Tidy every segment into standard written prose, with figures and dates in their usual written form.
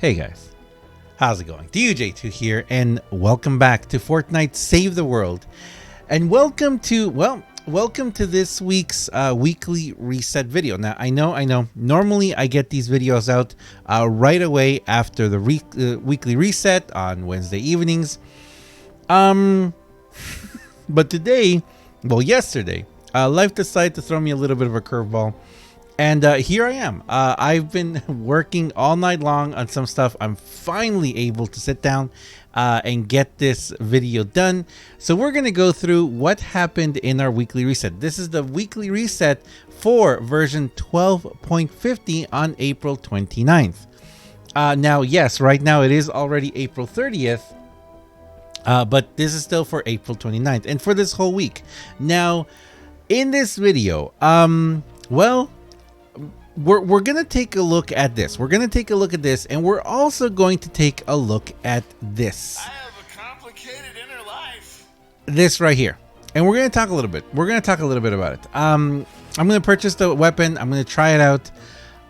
Hey guys, how's it going? DUJ2 here, and welcome back to Fortnite Save the World. And welcome to this week's weekly reset video. Now, I know, normally I get these videos out right away after the weekly reset on Wednesday evenings. But today, well, yesterday, life decided to throw me a little bit of a curveball. And here I am. I've been working all night long on some stuff. I'm finally able to sit down and get this video done. So we're going to go through what happened in our weekly reset. This is the weekly reset for version 12.50 on April 29th. Now, yes, right now it is already April 30th. But this is still for April 29th and for this whole week. Now, in this video, well, we're going to take a look at this. We're going to take a look at this, and we're also going to take a look at this. I have a complicated inner life. This right here. And we're going to talk a little bit. We're going to talk a little bit about it. I'm going to purchase the weapon. I'm going to try it out.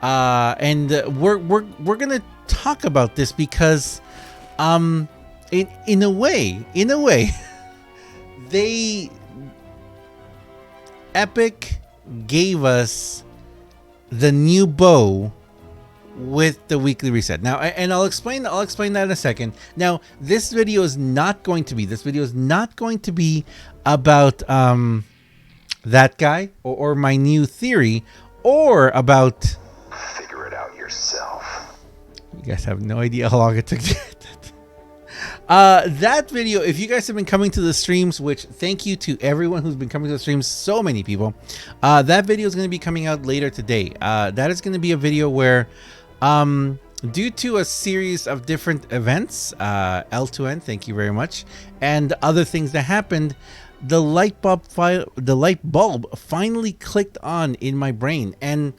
And we're going to talk about this because in a way, Epic gave us the new bow with the weekly reset. Now, and I'll explain that in a second. Now, this video is not going to be about that guy or my new theory or about Figure it out yourself. You guys have no idea how long it took to get that video. If you guys have been coming to the streams, which thank you to everyone who's been coming to the streams, so many people, that video is going to be coming out later today. That is going to be a video where due to a series of different events, L2N, thank you very much, and other things that happened, the light bulb finally clicked on in my brain, and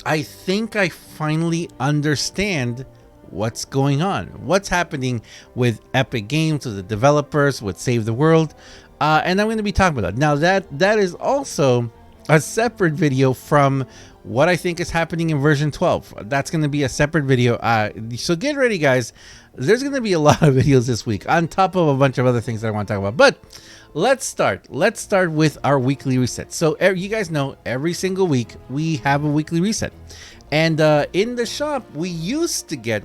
I think I finally understand what's going on, what's happening with Epic Games, with the developers, with Save the World, and I'm going to be talking about that. Now, that is also a separate video from what I think is happening in version 12. That's going to be a separate video, so get ready, guys. There's going to be a lot of videos this week on top of a bunch of other things that I want to talk about. But let's start with our weekly reset. So you guys know every single week we have a weekly reset. And in the shop, we used to get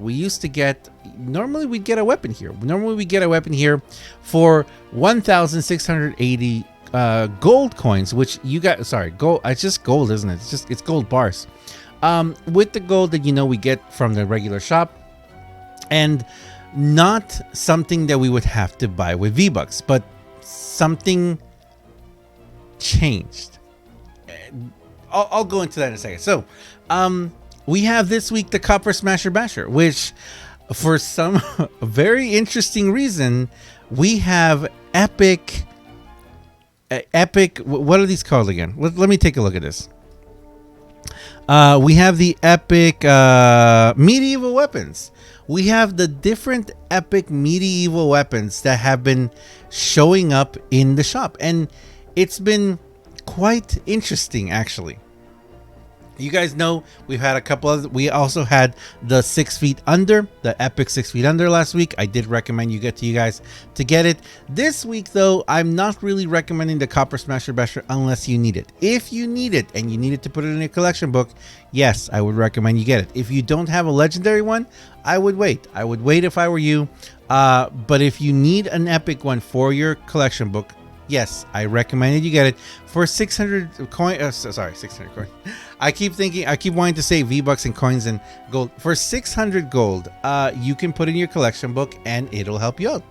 normally we'd get a weapon here. Normally we get a weapon here for 1,680 gold coins, which you got, sorry, gold, it's just gold, isn't it? It's gold bars. With the gold that we get from the regular shop, and not something that we would have to buy with V-Bucks, but something changed. I'll go into that in a second. So, we have this week the Copper Smasher Basher, which for some very interesting reason, we have epic, what are these called again? Let me take a look at this. We have the epic medieval weapons. We have the different epic medieval weapons that have been showing up in the shop, and it's been quite interesting, actually. You guys know we've had a couple of, we also had the 6 feet under, the epic 6 feet under last week. I did recommend you guys to get it. This week though, I'm not really recommending the Copper Smasher Basher unless you need it. If you need it and you need it to put it in your collection book, yes, I would recommend you get it. If you don't have a legendary one, I would wait if I were you. But if you need an epic one for your collection book, yes, I recommended you get it for 600 coin. Sorry, 600 coin. I keep wanting to say V-Bucks and coins and gold. For 600 gold, you can put in your collection book and it'll help you out.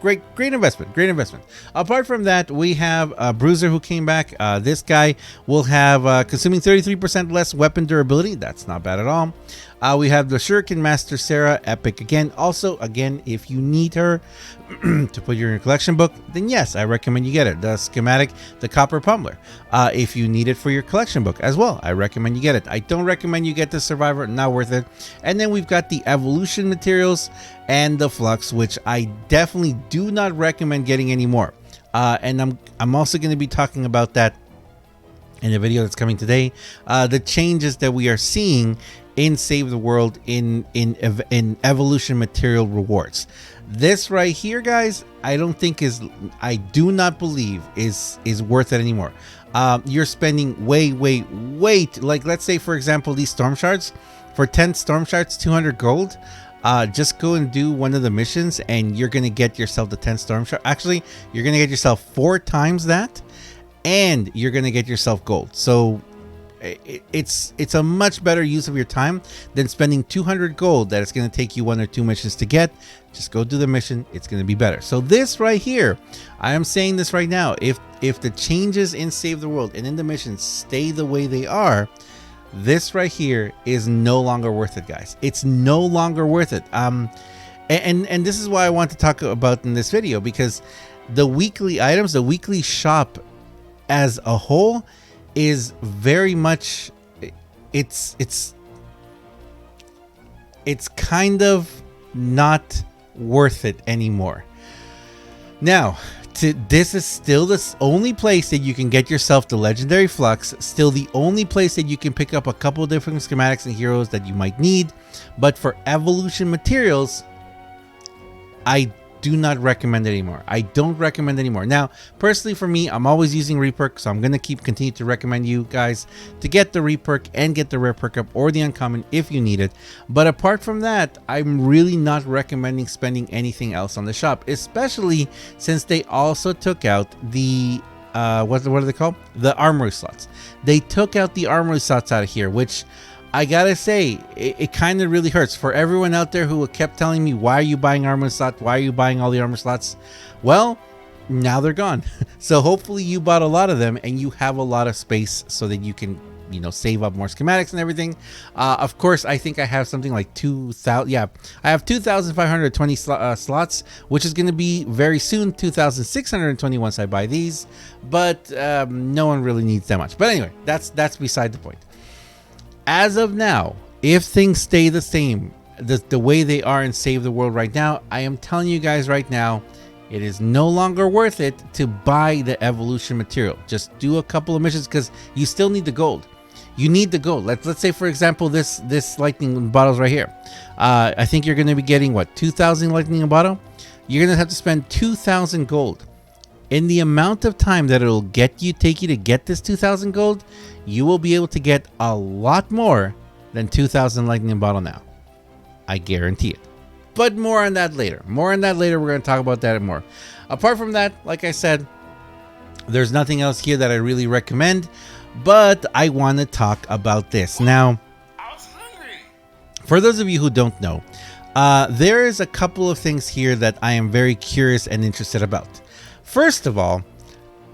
Great investment. Apart from that, we have a Bruiser who came back. This guy will have consuming 33% less weapon durability. That's not bad at all. We have the Shuriken Master Sarah, epic again. Also, again, if you need her to put in your collection book, then yes, I recommend you get it. The schematic, the Copper Pummeler. If you need it for your collection book as well, I recommend you get it. I don't recommend you get the Survivor, not worth it. And then we've got the Evolution materials and the Flux, which I definitely do not recommend getting anymore. And I'm also going to be talking about that in the video that's coming today, the changes that we are seeing in Save the World in evolution material rewards. This right here, guys, I do not believe is worth it anymore. You're spending way, like, let's say for example, these storm shards, for 10 storm shards, 200 gold. Just go and do one of the missions and you're gonna get yourself the 10 storm shard. Actually, you're gonna get yourself 4 times that, and you're gonna get yourself gold. So it's a much better use of your time than spending 200 gold that it's going to take you 1 or 2 missions to get. Just go do the mission. It's going to be better. So this right here, I am saying this right now, if the changes in Save the World and in the missions stay the way they are, this right here is no longer worth it, guys. It's no longer worth it. And this is why I want to talk about in this video, because the weekly items, the weekly shop as a whole is very much, it's kind of not worth it anymore. Now, this is still the only place that you can get yourself the legendary flux, still the only place that you can pick up a couple of different schematics and heroes that you might need. But for evolution materials, I do not recommend it anymore. I don't recommend it anymore. Now, personally for me, I'm always using reperk, so I'm going to continue to recommend you guys to get the reperk and get the rare perk up or the uncommon if you need it. But apart from that, I'm really not recommending spending anything else on the shop, especially since they also took out the what are they called? The armory slots. They took out the armory slots out of here, which I gotta say, it kind of really hurts for everyone out there who kept telling me, why are you buying armor slots? Why are you buying all the armor slots? Well, now they're gone. So hopefully you bought a lot of them and you have a lot of space so that you can, you know, save up more schematics and everything. Of course, I think I have something like 2,000. Yeah, I have 2,520 slots, which is going to be very soon 2,620 once I buy these. But no one really needs that much. But anyway, that's beside the point. As of now, if things stay the same, the way they are in Save the World right now, I am telling you guys right now, it is no longer worth it to buy the evolution material. Just do a couple of missions because you still need the gold. You need the gold. Let's say, for example, this lightning bottles right here. I think you're going to be getting what, 2,000 lightning in a bottle. You're going to have to spend 2,000 gold. In the amount of time that it'll take you to get this 2,000 gold, you will be able to get a lot more than 2,000 lightning bottle now. I guarantee it. But more on that later. We're going to talk about that more. Apart from that, like I said, there's nothing else here that I really recommend. But I want to talk about this. Now, I was hungry. For those of you who don't know, there is a couple of things here that I am very curious and interested about. First of all,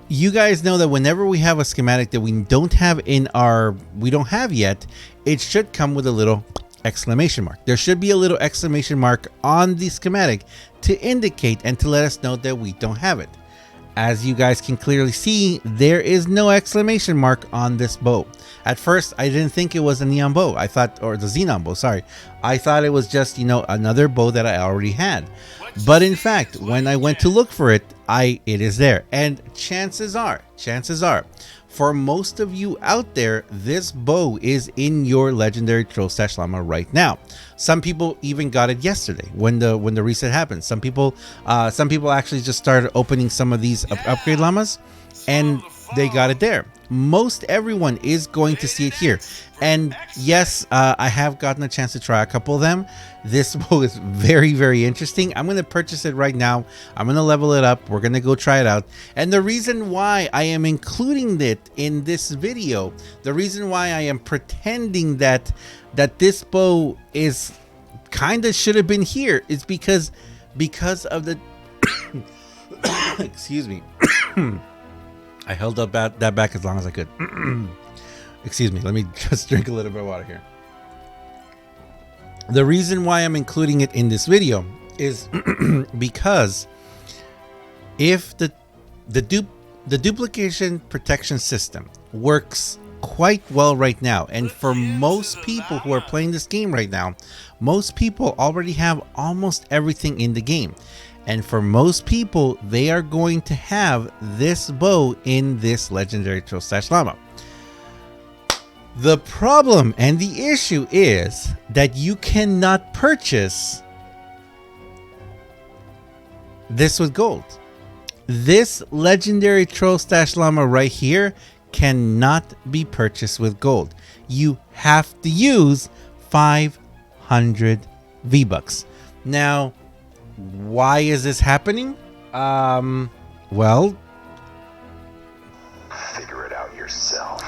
you guys know that whenever we have a schematic that we don't have yet, it should come with a little exclamation mark. There should be a little exclamation mark on the schematic to indicate and to let us know that we don't have it. As you guys can clearly see, there is no exclamation mark on this bow. At first, I didn't think it was a neon bow. I thought, or the XENON Bow, sorry. I thought it was just, you know, another bow that I already had. But in fact, when I went to look for it, it is there. And chances are, for most of you out there, this bow is in your legendary Troll Stash Llama right now. Some people even got it yesterday when the reset happened. Some people actually just started opening some of these upgrade llamas, and they got it there. Most everyone is going to see it here. And yes, I have gotten a chance to try a couple of them. This bow is very, very interesting. I'm going to purchase it right now. I'm going to level it up. We're going to go try it out. And the reason why I am including it in this video, the reason why I am pretending that this bow is kind of should have been here is because of the excuse me. I held up that back as long as I could. Excuse me. Let me just drink a little bit of water here. The reason why I'm including it in this video is because if the duplication protection system works quite well right now, and for most people who are playing this game right now, most people already have almost everything in the game. And for most people, they are going to have this bow in this legendary Troll Stash Llama. The problem and the issue is that you cannot purchase this with gold. This legendary troll stash llama right here cannot be purchased with gold. You have to use 500 V-Bucks. Now, why is this happening? Well, Figure it out yourself.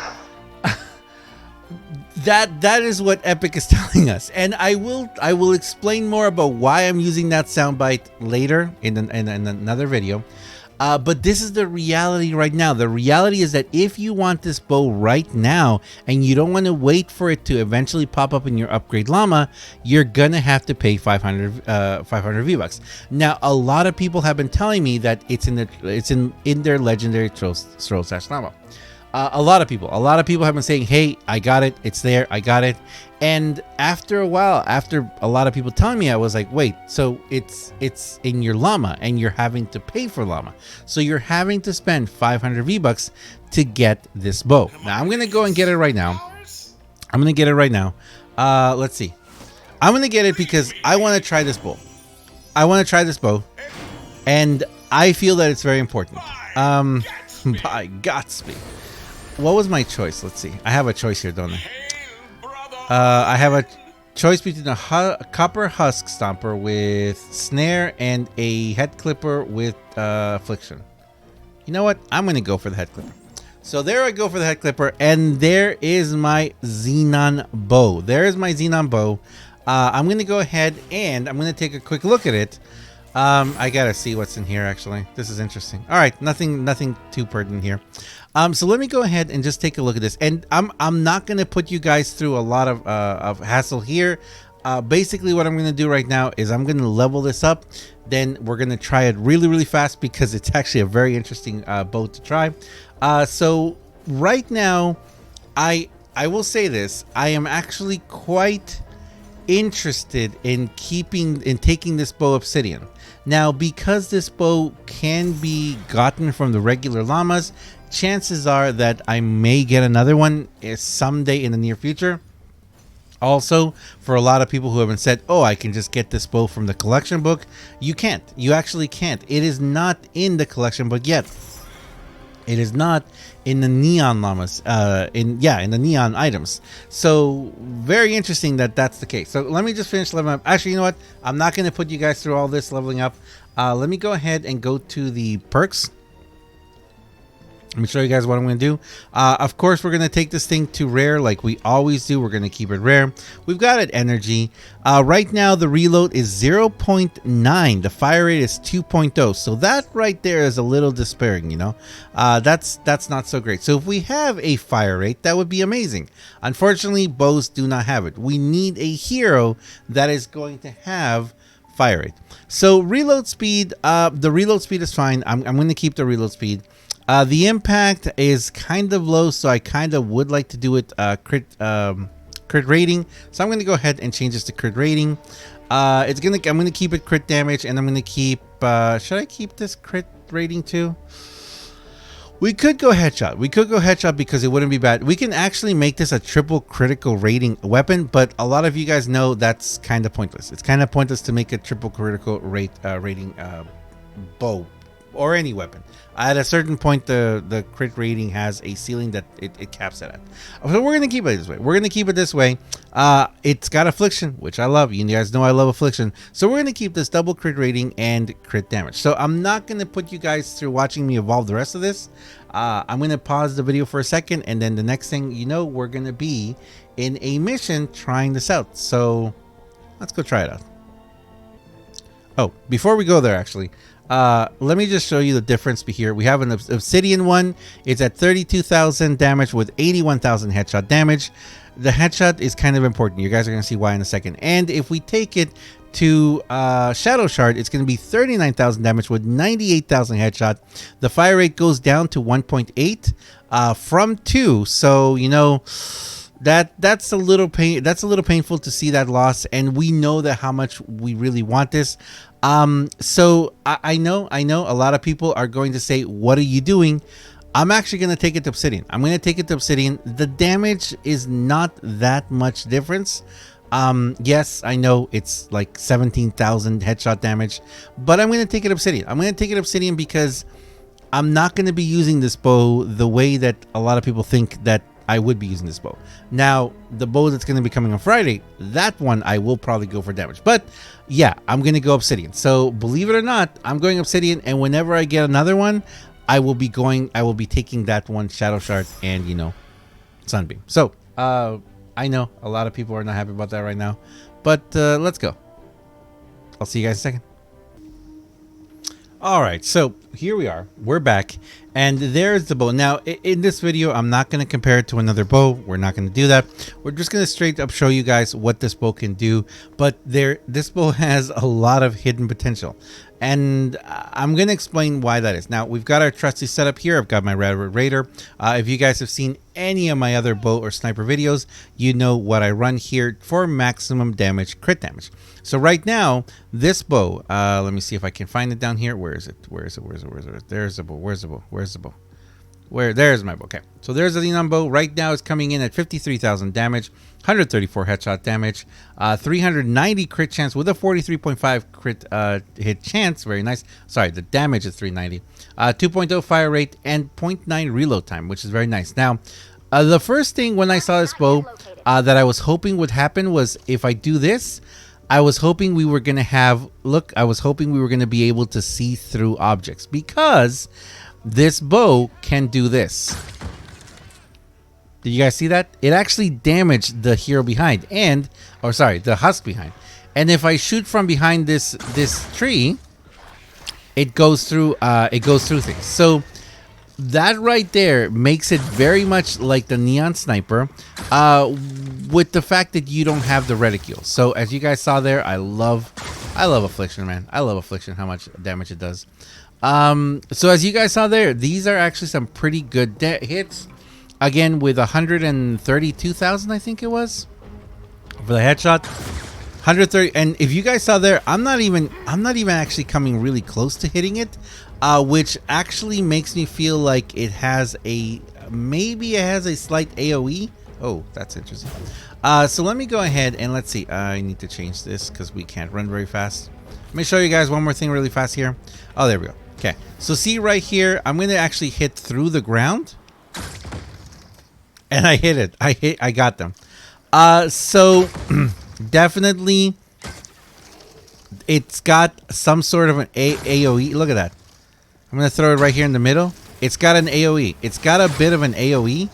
that is what Epic is telling us, and I will explain more about why I'm using that soundbite later in another video. But this is the reality right now. The reality is that if you want this bow right now and you don't want to wait for it to eventually pop up in your upgrade llama, you're gonna have to pay 500 V-Bucks. Now, a lot of people have been telling me that it's in their legendary troll slash llama. A lot of people have been saying, hey, I got it, it's there, I got it. And after a while, after a lot of people telling me, I was like, wait, so it's in your llama and you're having to pay for llama. So you're having to spend 500 V-Bucks to get this bow. Now I'm going to go and get it right now. Let's see. I'm going to get it because I want to try this bow. And I feel that it's very important. By Godspeed. What was my choice? Let's see. I have a choice here, don't I? I have a choice between a copper husk stomper with snare and a head clipper with affliction. You know what? I'm going to go for the head clipper. So there I go for the head clipper, and there is my XENON Bow. I'm going to go ahead and I'm going to take a quick look at it. I gotta see what's in here. Actually, this is interesting. All right, nothing too pertinent here. So let me go ahead and just take a look at this. And I'm not gonna put you guys through a lot of hassle here. Basically, what I'm gonna do right now is I'm gonna level this up. Then we're gonna try it really fast because it's actually a very interesting boat to try. So right now, I will say this: I am actually quite interested in taking this bow obsidian. Now, because this bow can be gotten from the regular llamas, chances are that I may get another one someday in the near future. Also, for a lot of people who have been said, oh, I can just get this bow from the collection book, you can't. You actually can't. It is not in the collection book yet. It is not in the neon llamas, in the neon items. So very interesting that that's the case. So let me just finish leveling up. Actually, you know what? I'm not going to put you guys through all this leveling up. Let me go ahead and go to the perks. Let me show you guys what I'm going to do. Of course, we're going to take this thing to rare like we always do. We're going to keep it rare. We've got it energy. Right now, the reload is 0.9. The fire rate is 2.0. So that right there is a little despairing, you know. That's not so great. So if we have a fire rate, that would be amazing. Unfortunately, bows do not have it. We need a hero that is going to have fire rate. So reload speed, the reload speed is fine. I'm going to keep the reload speed. The impact is kind of low, so I kind of would like to do it crit rating. So I'm going to go ahead and change this to crit rating. I'm going to keep it crit damage, and I'm going to keep. Should I keep this crit rating too? We could go headshot. Because it wouldn't be bad. We can actually make this a triple critical rating weapon, but a lot of you guys know that's kind of pointless. It's kind of pointless to make a triple critical rating bow or any weapon. At a certain point, the crit rating has a ceiling that it caps it at. So we're going to keep it this way. It's got affliction, which I love. You guys know I love affliction. So we're going to keep this double crit rating and crit damage. So I'm not going to put you guys through watching me evolve the rest of this. I'm going to pause the video for a second, and then the next thing you know, we're going to be in a mission trying this out. So let's go try it out. Oh, before we go there, actually, let me just show you the difference here. We have an obsidian one. It's at 32,000 damage with 81,000 headshot damage. The headshot is kind of important. You guys are going to see why in a second. And if we take it to Shadow Shard, it's going to be 39,000 damage with 98,000 headshot. The fire rate goes down to 1.8 from 2. So, you know, that's a little painful to see that loss, and we know that how much we really want this. So I know a lot of people are going to say, what are you doing? I'm actually going to take it to obsidian. I'm going to take it to obsidian. The damage is not that much difference. Yes, I know it's like 17,000 headshot damage, but I'm going to take it obsidian. I'm going to take it obsidian because I'm not going to be using this bow the way that a lot of people think that I would be using this bow. Now, the bow that's going to be coming on Friday, that one I will probably go for damage. But yeah, I'm going to go obsidian. So believe it or not, I'm going obsidian, and whenever I get another one, I will be taking that one, Shadow Shard, and, you know, Sunbeam. So, I know a lot of people are not happy about that right now, but let's go. I'll see you guys in a second. All right, so here we are. We're back, and there's the bow. Now, in this video, I'm not going to compare it to another bow. We're not going to do that. We're just going to straight up show you guys what this bow can do, but this bow has a lot of hidden potential, and I'm going to explain why that is. Now, we've got our trusty setup here. I've got my Red Raider. If you guys have seen any of my other bow or sniper videos, you know what I run here for maximum damage, crit damage. So right now, this bow, let me see if I can find it down here. Where is it? There's the bow. Where's the bow? There's my bow. Okay, so there's the XENON Bow. Right now it's coming in at 53,000 damage, 134 headshot damage, 390 crit chance with a 43.5 crit hit chance. Very nice. Sorry, the damage is 390. 2.0 fire rate and 0.9 reload time, which is very nice. Now, the first thing when I saw this bow that I was hoping would happen was if I do this, I was hoping we were going to have, I was hoping we were going to be able to see through objects, because this bow can do this. Did you guys see that? It actually damaged the hero behind, the husk behind. And if I shoot from behind this tree, it goes through things. So that right there makes it very much like the Neon Sniper, with the fact that you don't have the reticule. So as you guys saw there, I love Affliction, man. I love Affliction, how much damage it does. So as you guys saw there, these are actually some pretty good hits. Again, with 132,000, I think it was, for the headshot. 130, and if you guys saw there, I'm not even actually coming really close to hitting it, which actually makes me feel like it has a slight AoE. Oh, that's interesting. So let me go ahead and let's see. I need to change this because we can't run very fast. Let me show you guys one more thing really fast here. Oh, there we go. Okay, so see right here, I'm gonna actually hit through the ground, and I hit it. I got them. So definitely, it's got some sort of an AoE. Look at that. I'm gonna throw it right here in the middle. It's got an AoE. It's got a bit of an AoE.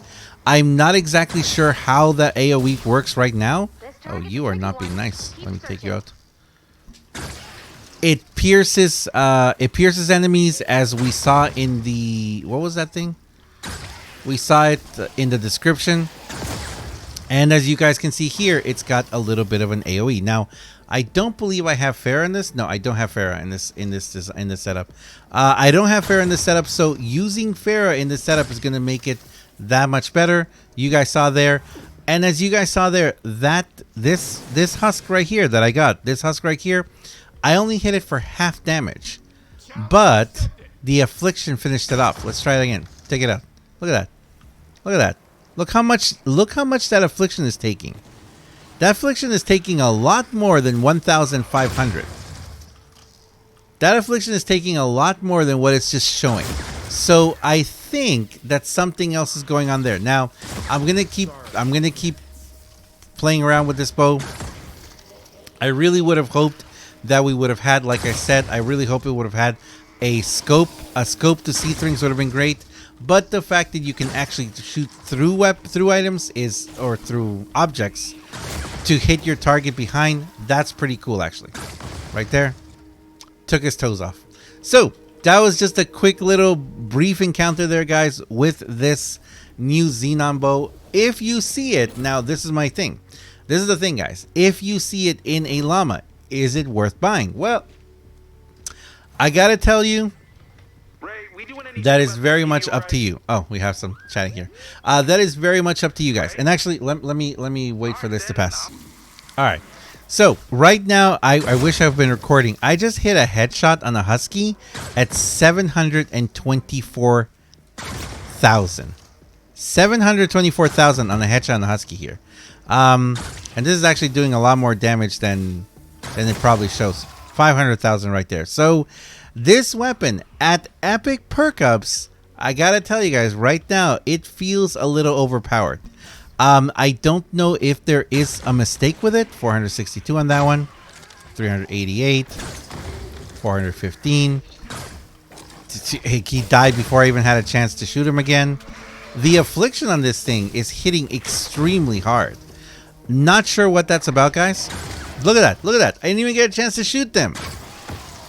I'm not exactly sure how the AoE works right now. Oh, you are not being nice. Let me take you out. It pierces enemies, as we saw in the, what was that thing? We saw it in the description. And as you guys can see here, it's got a little bit of an AoE. Now, I don't believe I have Farah in this. No, I don't have Farah in this setup. I don't have Farah in this setup, so using Farah in this setup is going to make it that much better. You guys saw there, and as you guys saw there, that this husk right here that I got, this husk right here, I only hit it for half damage, but the Affliction finished it off. Let's try it again. Take it out. Look at that. Look at that. Look how much that Affliction is taking. That Affliction is taking a lot more than 1,500. That Affliction is taking a lot more than what it's just showing. So I think that something else is going on there. Now, I'm gonna keep playing around with this bow. I really would have hoped that we would have had, like I said, I really hope it would have had a scope. A scope to see things would have been great. But the fact that you can actually shoot through items or through objects to hit your target behind, that's pretty cool actually. Right there. Took his toes off. So that was just a quick little brief encounter there, guys, with this new XENON Bow. If you see it, now this is my thing. This is the thing, guys. If you see it in a llama, is it worth buying? Well, I gotta tell you, that is very much up to you. Oh, we have some chatting here. That is very much up to you guys. And actually, let me wait for this to pass. All right. So right now, I wish I've been recording. I just hit a headshot on a Husky at 724 724,000. 724,000 on a headshot on the Husky here. And this is actually doing a lot more damage than it probably shows. 500,000 right there. So this weapon at epic perk ups, I gotta tell you guys right now, it feels a little overpowered. I don't know if there is a mistake with it. 462 on that one. 388. 415. He died before I even had a chance to shoot him again. The affliction on this thing is hitting extremely hard. Not sure what that's about, guys. Look at that. Look at that. I didn't even get a chance to shoot them.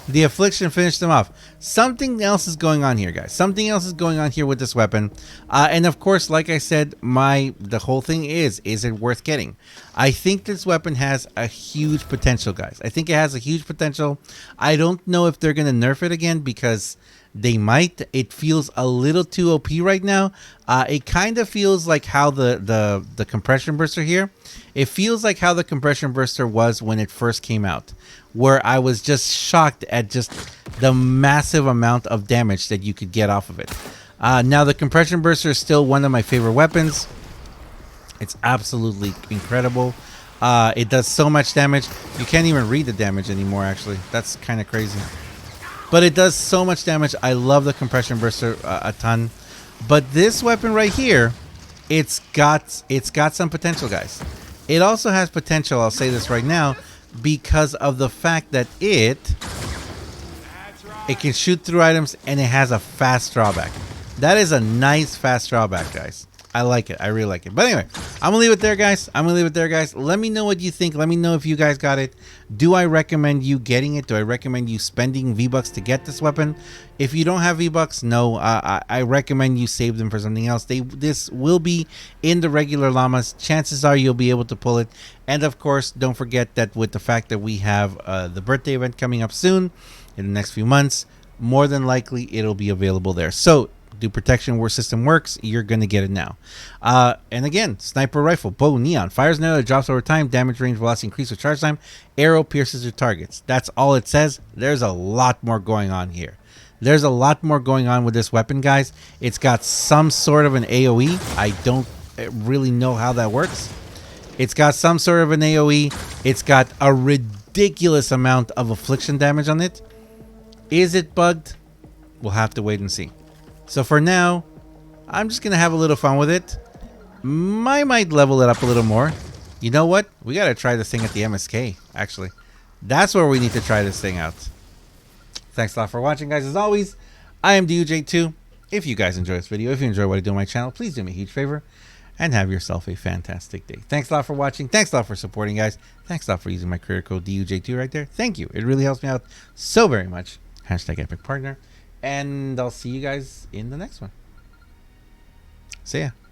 The affliction finished them off. Something else is going on here, guys. Something else is going on here with this weapon. And of course, like I said, the whole thing is it worth getting? I think this weapon has a huge potential, guys. I think it has a huge potential. I don't know if they're going to nerf it again because they might. It feels a little too OP right now. It kind of feels like how the compression burster here. It feels like how the compression burster was when it first came out, where I was just shocked at just the massive amount of damage that you could get off of it. Now the compression burster is still one of my favorite weapons. It's absolutely incredible. It does so much damage. You can't even read the damage anymore, actually. That's kind of crazy. But it does so much damage. I love the compression burster a ton. But this weapon right here, it's got some potential, guys. It also has potential, I'll say this right now, because of the fact that it can shoot through items and it has a fast drawback. That is a nice fast drawback, guys. I like it. I really like it. But anyway, I'm gonna leave it there, guys. Let me know what you think. Let me know if you guys got it. Do I recommend you getting it? Do I recommend you spending V-Bucks to get this weapon? If you don't have V-Bucks, no. I recommend you save them for something else. This will be in the regular llamas. Chances are you'll be able to pull it. And of course, don't forget that with the fact that we have the birthday event coming up soon, in the next few months, more than likely it'll be available there. So do protection where system works, you're gonna get it now. And again, sniper rifle, bow, neon, fires an arrow, drops over time, damage range, velocity increase with charge time, arrow pierces your targets. That's all it says. There's a lot more going on here. There's a lot more going on with this weapon, guys. It's got some sort of an AoE. I don't really know how that works. It's got some sort of an AoE. It's got a ridiculous amount of affliction damage on it. Is it bugged? We'll have to wait and see. So for now, I'm just going to have a little fun with it. I might level it up a little more. You know what? We got to try this thing at the MSK, actually. That's where we need to try this thing out. Thanks a lot for watching, guys. As always, I am DUJ2. If you guys enjoy this video, if you enjoy what I do on my channel, please do me a huge favor and have yourself a fantastic day. Thanks a lot for watching. Thanks a lot for supporting, guys. Thanks a lot for using my career code DUJ2 right there. Thank you. It really helps me out so very much. Hashtag Epic Partner. And I'll see you guys in the next one. See ya.